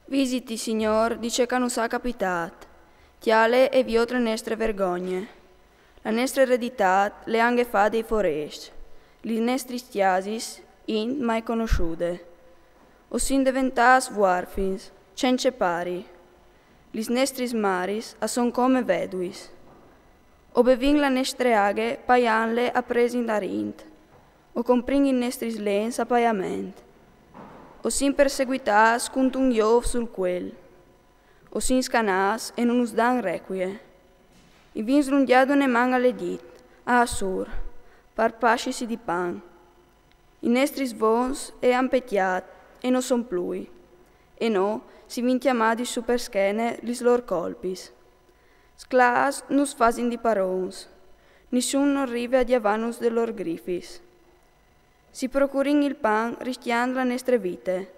Visiti, Signor, dice che non sa capitat. Tiale e viotre nostre vergogne. La nostra eredità le anghe fa dei foresti. Li nostri stiasis in mai conosciute. O sin diventas vuarfins, cence pari. Lis nostris maris a son come veduis. O bevin la nostre aghe paianle a presin darint. O compringin nostris lens a paiament. O sin perseguitas cunt un iov sul quel. O sin scanas e non us dan requie. I vins lundiado ne manga le dit, a Assur, par pascisi di pan. I nostris vons e ampetiat e no son plui. E no, si vin chiamadi super schene lis lor colpis. Sclaas nus fasin di parons. Nisciun non rive a diavanus de lor grifis. Si procurin il pan rischiando la nostre vite,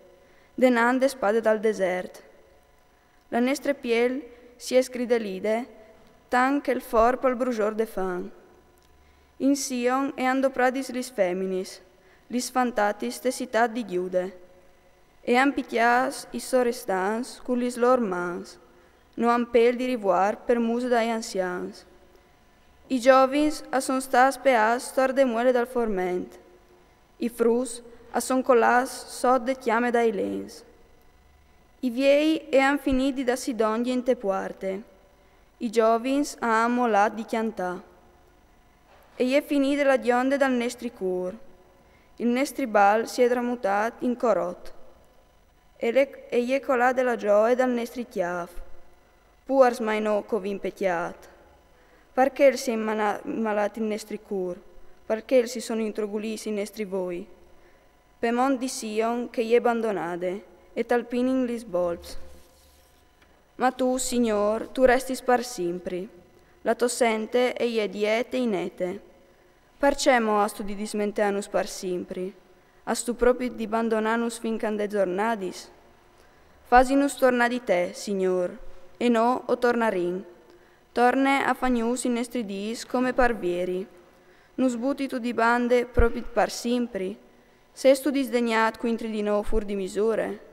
denande spade dal desert. La nostra piel si escridelide, tan che il forpo al brugior de fan. In Sion e ando pradis lis feminis, lis fantatis tesitat di giude, e han pitias is sorestans cu lis lor mans, no han pel di rivuar per muse dai anzians. I giovins a son stas peas stor de muele dal forment, i frus a son colas sot de chiame dai lens. I viei e han finiti da Sidongi in te puarte, i giovins a han molat di chiantà. E è finita la dionde dal nestri cur, il nestri bal si è tramutat in corot, e è colà della gioia dal nestri chiaf, puars mai no covin petiat. Perché si è malat in nestri cur, perché si sono introgulisi in nestri voi, pe mon di Sion che gli abbandonate, e talpinin lis bolps. Ma tu, Signor, tu resti spar sempre, la tua sente e je diete inete. Percemo astu di dismenteanus par sempre, astu proprio di abbandonanus fincan de giornadis? Fasinus torna di te, Signor, e no o tornarin. Torne a fagnus in nostri dis come parvieri. Nus buti tu di bande proprio par sempre, sestu disdegnat quintri di no fur di misure.